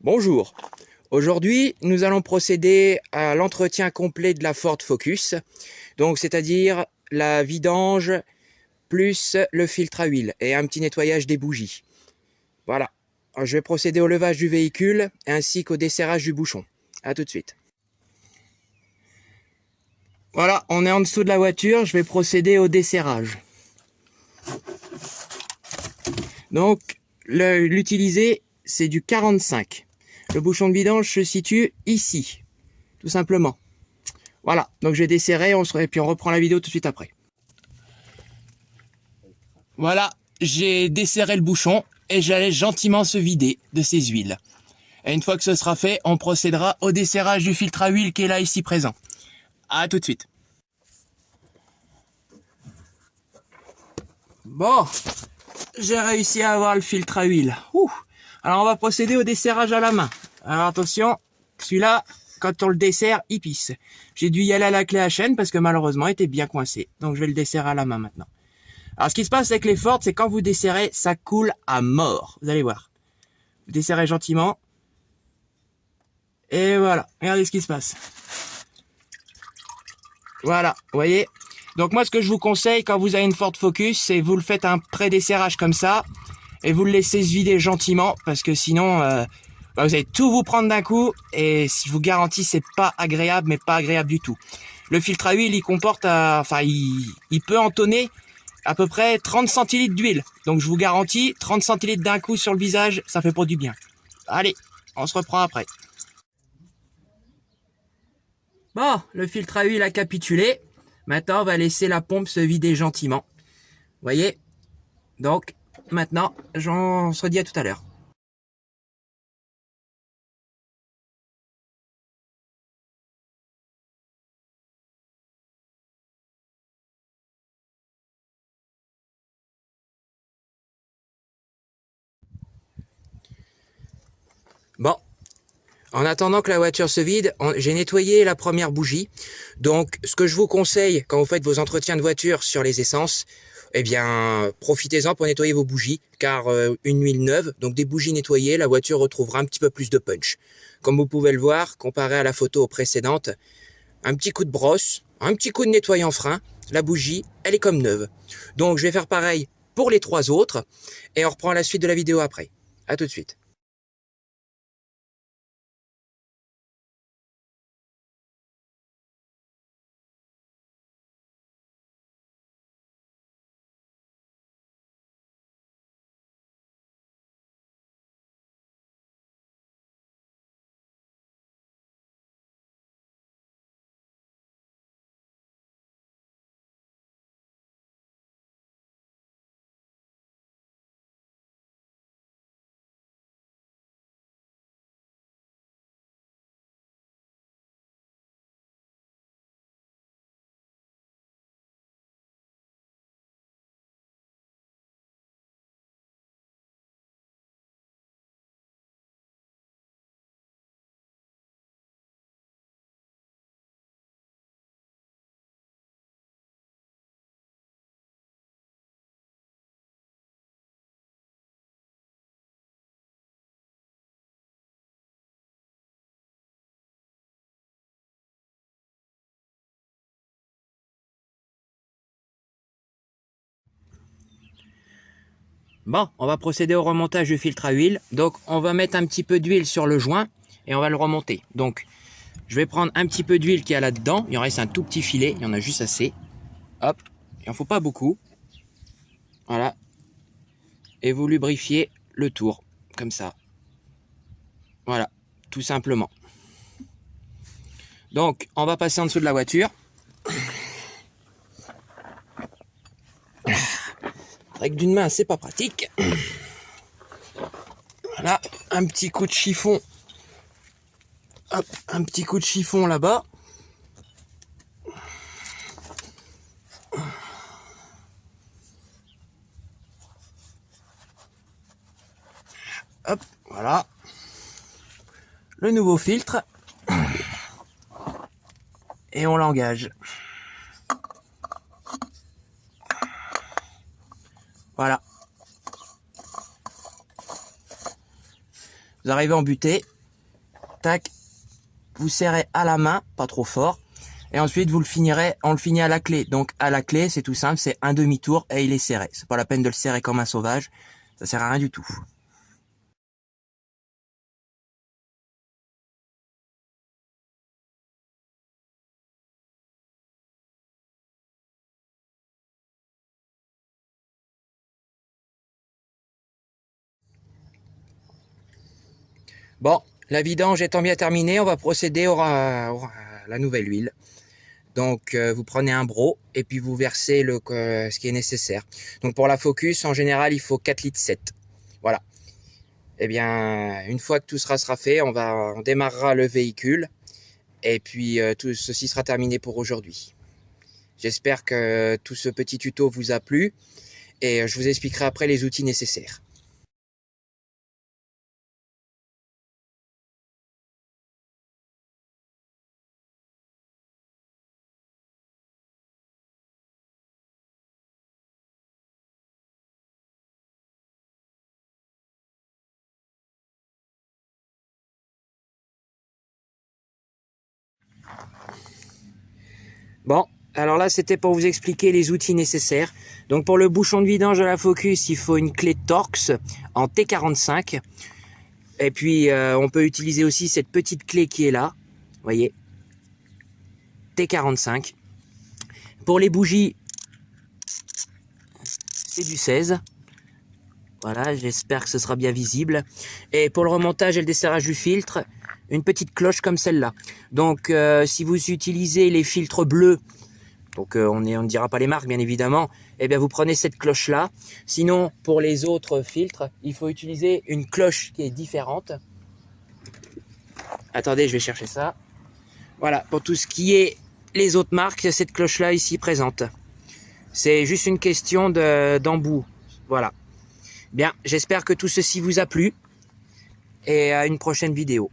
Bonjour, aujourd'hui nous allons procéder à l'entretien complet de la Ford Focus, donc c'est-à-dire la vidange plus le filtre à huile et un petit nettoyage des bougies. Voilà, je vais procéder au levage du véhicule ainsi qu'au desserrage du bouchon. A tout de suite. Voilà, on est en dessous de la voiture, je vais procéder au desserrage. Donc l'utiliser c'est du 45. Le bouchon de vidange se situe ici, tout simplement. Voilà, donc je vais desserrer et puis on reprend la vidéo tout de suite après. Voilà, j'ai desserré le bouchon et j'allais gentiment se vider de ses huiles. Et une fois que ce sera fait, on procédera au desserrage du filtre à huile qui est là ici présent. A tout de suite. Bon, j'ai réussi à avoir le filtre à huile. Alors on va procéder au desserrage à la main. Alors attention, celui-là, quand on le dessert, il pisse. J'ai dû y aller à la clé à chaîne parce que malheureusement il était bien coincé. Donc je vais le desserrer à la main maintenant. Alors ce qui se passe avec les Ford, c'est quand vous desserrez, ça coule à mort. Vous allez voir. Vous desserrez gentiment. Et voilà, regardez ce qui se passe. Voilà, vous voyez. Donc moi ce que je vous conseille quand vous avez une Ford Focus, c'est vous le faites un pré-desserrage comme ça. Et vous le laissez se vider gentiment parce que sinon vous allez tout vous prendre d'un coup et je vous garantis c'est pas agréable, mais pas agréable du tout. Le filtre à huile il comporte, il peut entonner à peu près 30 centilitres d'huile. Donc je vous garantis 30 centilitres d'un coup sur le visage, ça fait pas du bien. Allez, on se reprend après. Bon, le filtre à huile a capitulé. Maintenant on va laisser la pompe se vider gentiment. Vous voyez? Donc maintenant, on se redit à tout à l'heure. Bon, en attendant que la voiture se vide, j'ai nettoyé la première bougie. Donc, ce que je vous conseille quand vous faites vos entretiens de voiture sur les essences, eh bien, profitez-en pour nettoyer vos bougies, car une huile neuve, donc des bougies nettoyées, la voiture retrouvera un petit peu plus de punch. Comme vous pouvez le voir, comparé à la photo précédente, un petit coup de brosse, un petit coup de nettoyant frein, la bougie, elle est comme neuve. Donc, je vais faire pareil pour les 3 autres, et on reprend la suite de la vidéo après. À tout de suite. Bon, on va procéder au remontage du filtre à huile. Donc, on va mettre un petit peu d'huile sur le joint et on va le remonter. Donc, je vais prendre un petit peu d'huile qu'il y a là-dedans. Il en reste un tout petit filet, il y en a juste assez. Hop, il en faut pas beaucoup. Voilà. Et vous lubrifiez le tour, comme ça. Voilà, tout simplement. Donc, on va passer en dessous de la voiture. Avec d'une main, c'est pas pratique. Voilà, un petit coup de chiffon. Hop, un petit coup de chiffon là-bas. Hop, voilà. Le nouveau filtre. Et on l'engage. Voilà. Vous arrivez en butée. tac, vous serrez à la main, pas trop fort. Et ensuite, on le finit à la clé. Donc, à la clé, c'est tout simple, c'est un demi-tour et il est serré. C'est pas la peine de le serrer comme un sauvage. Ça sert à rien du tout. Bon, la vidange étant bien terminée, on va procéder à la nouvelle huile. Donc, vous prenez un broc et puis vous versez ce qui est nécessaire. Donc, pour la Focus, en général, il faut 4,7 litres. Voilà. Eh bien, une fois que tout sera fait, on démarrera le véhicule. Et puis, tout ceci sera terminé pour aujourd'hui. J'espère que tout ce petit tuto vous a plu. Et je vous expliquerai après les outils nécessaires. Bon, alors là, c'était pour vous expliquer les outils nécessaires. Donc, pour le bouchon de vidange de la Focus, il faut une clé Torx en T45. Et puis, on peut utiliser aussi cette petite clé qui est là. Vous voyez, T45. Pour les bougies, c'est du 16. Voilà, j'espère que ce sera bien visible. Et pour le remontage et le desserrage du filtre, une petite cloche comme celle-là. Donc, si vous utilisez les filtres bleus, donc on ne dira pas les marques bien évidemment, eh bien vous prenez cette cloche-là. Sinon, pour les autres filtres, il faut utiliser une cloche qui est différente. Attendez, je vais chercher ça. Voilà, pour tout ce qui est les autres marques, c'est cette cloche-là ici présente. C'est juste une question d'embout. Voilà. Bien, j'espère que tout ceci vous a plu. Et à une prochaine vidéo.